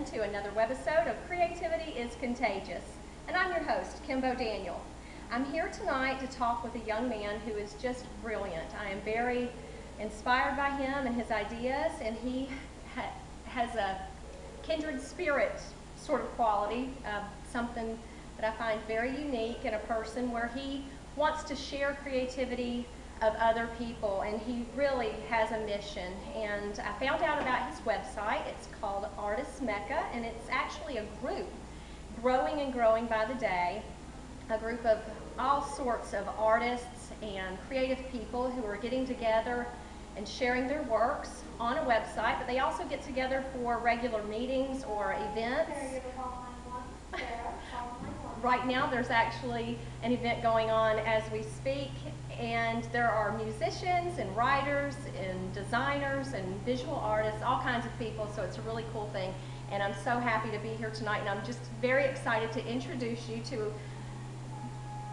in to another webisode of Creativity is Contagious. And I'm your host, Kimbo Daniel. I'm here tonight to talk with a young man who is just brilliant. I am very inspired by him and his ideas, and he has a kindred spirit sort of quality, something that I find very unique in a person where he wants to share creativity of other people, and he really has a mission. And I found out about his website. It's called Artist Mecca, and it's actually a group growing and growing by the day, a group of all sorts of artists and creative people who are getting together and sharing their works on a website, but they also get together for regular meetings or events. Right now there's actually an event going on as we speak, and there are musicians and writers and designers and visual artists, all kinds of people, so it's a really cool thing. And I'm so happy to be here tonight, and I'm just very excited to introduce you to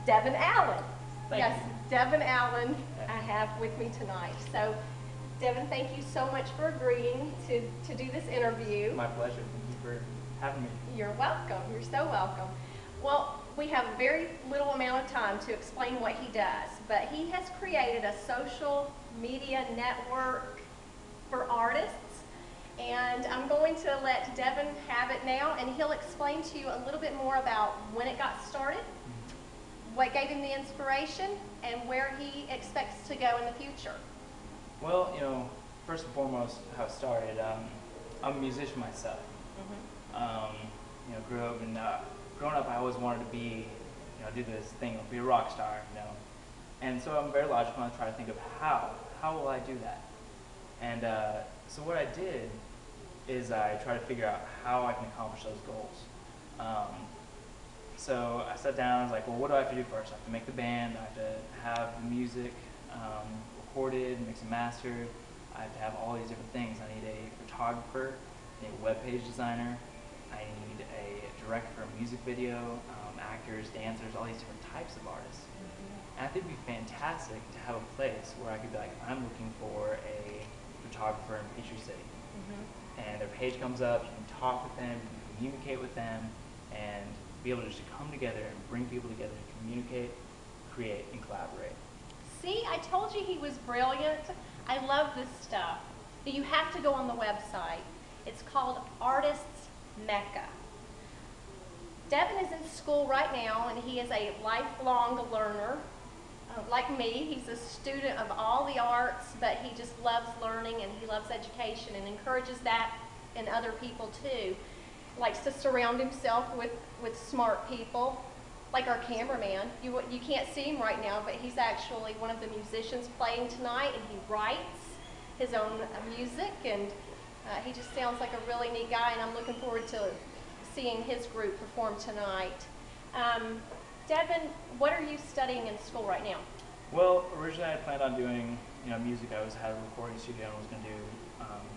Devin Allen. Yes, Devin Allen I have with me tonight. So Devin, thank you so much for agreeing to do this interview. My pleasure. Thank you for having me. You're welcome. You're so welcome. Well, we have a very little amount of time to explain what he does, but he has created a social media network for artists, and I'm going to let Devin have it now, and he'll explain to you a little bit more about when it got started, what gave him the inspiration, and where he expects to go in the future. Well, first and foremost, how it started, I'm a musician myself. Grew up and growing up, I always wanted to be, do this thing, be a rock star, And so I'm very logical, and I try to think of how will I do that? And so what I did is I try to figure out how I can accomplish those goals. So I sat down, I was like, well, what do I have to do first? I have to make the band, I have to have the music recorded, mixed and mastered, I have to have all these different things. I need a photographer, I need a web page designer, I need a director for a music video, actors, dancers, all these different types of artists. And I think it would be fantastic to have a place where I could be like, I'm looking for a photographer in Peachtree City. And their page comes up, you can talk with them, you can communicate with them, and be able to just come together and bring people together to communicate, create, and collaborate. See, I told you he was brilliant. I love this stuff. But you have to go on the website. It's called Artist Mecca. Devin is in school right now, and he is a lifelong learner. Like me, he's a student of all the arts, but he just loves learning, and he loves education and encourages that in other people too. Likes to surround himself with smart people, like our cameraman. You can't see him right now, but he's actually one of the musicians playing tonight, and he writes his own music, and he just sounds like a really neat guy, and I'm looking forward to seeing his group perform tonight. Devin, what are you studying in school right now? Well, originally I planned on doing music. I always had a recording studio and was going to do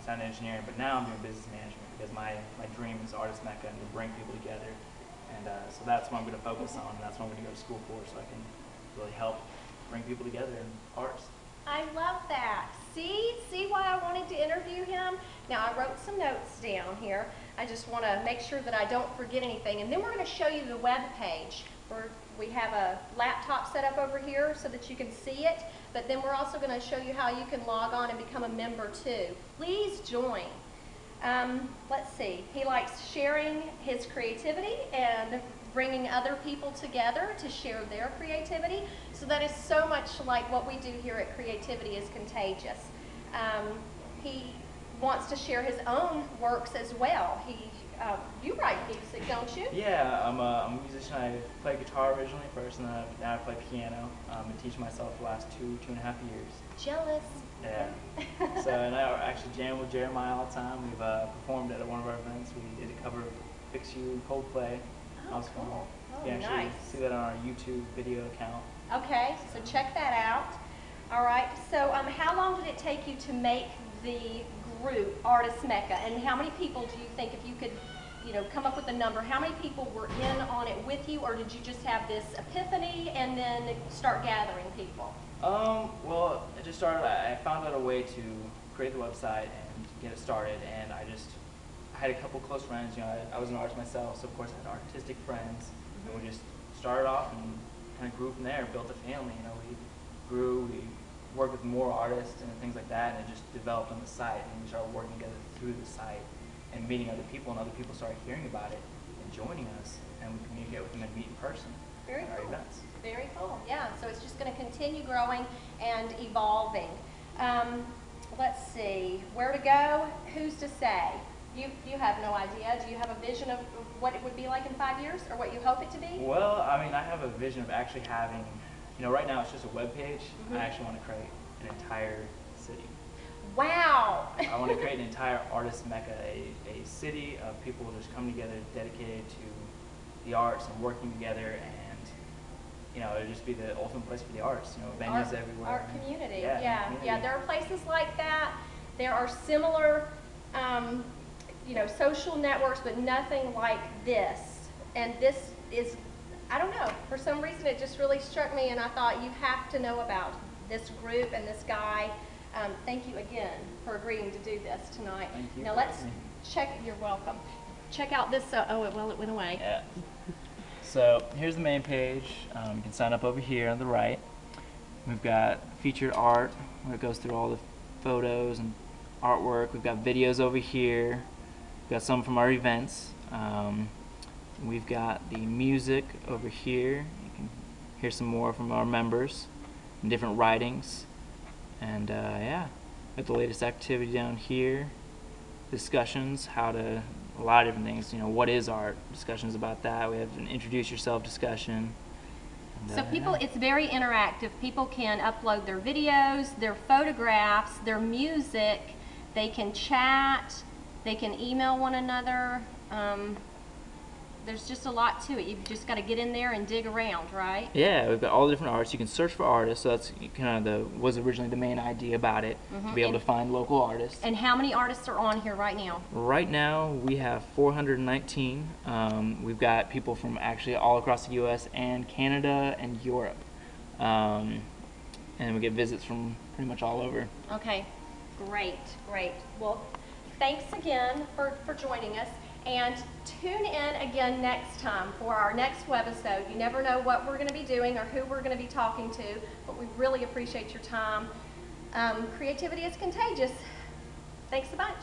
sound engineering, but now I'm doing business management because my dream is Artist Mecca and to bring people together. And so that's what I'm going to focus on, and that's what I'm going to go to school for, so I can really help bring people together in arts. I love that. See why I wanted to interview him? Now, I wrote some notes down here. I just want to make sure that I don't forget anything. And then we're going to show you the web page. We have a laptop set up over here so that you can see it, but then we're also going to show you how you can log on and become a member too. Please join. Let's see. He likes sharing his creativity and bringing other people together to share their creativity. So that is so much like what we do here at Creativity is Contagious. He wants to share his own works as well. You write music, don't you? Yeah, I'm a musician. I played guitar originally first, and now I play piano. I teach myself the last two and a half years. Jealous. Yeah. So, and I actually jam with Jeremiah all the time. We've performed at one of our events. We did a cover of Fix You, Coldplay. Oh, cool. Oh, you can actually nice. see that on our YouTube video account. Okay, so check that out. All right, so how long did it take you to make the group Artist Mecca, and how many people do you think, if you could come up with a number, how many people were in on it with you, or did you just have this epiphany and then start gathering people? Well, it just started, I found out a way to create the website and get it started, and I had a couple close friends. You know, I was an artist myself, so of course I had artistic friends, and we just started off and kind of grew from there, built a family. You know, we grew, we worked with more artists and things like that, and it just developed on the site, and we started working together through the site and meeting other people, and other people started hearing about it and joining us, and we communicate with them and meet in person Very at our cool. events. Very cool. Yeah, so it's just going to continue growing and evolving. Let's see, where to go? Who's to say? You have no idea. Do you have a vision of what it would be like in 5 years, or what you hope it to be? Well, I mean, I have a vision of actually having, you know, right now it's just a web page. I actually want to create an entire city. Wow. I want to create an entire artist mecca, a city of people just coming together, dedicated to the arts and working together, and you know, it'll just be the ultimate place for the arts. You know, venues everywhere. Art community. Yeah. Yeah. There are places like that. There are similar, you know, social networks, but nothing like this. And this is, I don't know, for some reason it just really struck me, and I thought you have to know about this group and this guy. Thank you again for agreeing to do this tonight. Thank you. Now let's check. You're welcome. Check out this. It went away. Yeah. So here's the main page. You can sign up over here on the right. We've got featured art where it goes through all the photos and artwork. We've got videos over here. We've got some from our events. We've got the music over here. You can hear some more from our members and different writings. And yeah, got the latest activity down here. Discussions, a lot of different things. You know, what is art? Discussions about that. We have an introduce yourself discussion. And, So people, it's very interactive. People can upload their videos, their photographs, their music. They can chat. They can email one another. There's just a lot to it. You've just got to get in there and dig around, right? yeah, we've got all the different artists. You can search for artists. So that's kind of was originally the main idea about it, to be able to find local artists. And how many artists are on here right now? Right now we have 419. We've got people from actually all across the U.S. and Canada and Europe, and we get visits from pretty much all over. Okay, great. Well, thanks again for joining us. And tune in again next time for our next webisode. You never know what we're going to be doing or who we're going to be talking to, but we really appreciate your time. Creativity is contagious. Thanks a bunch.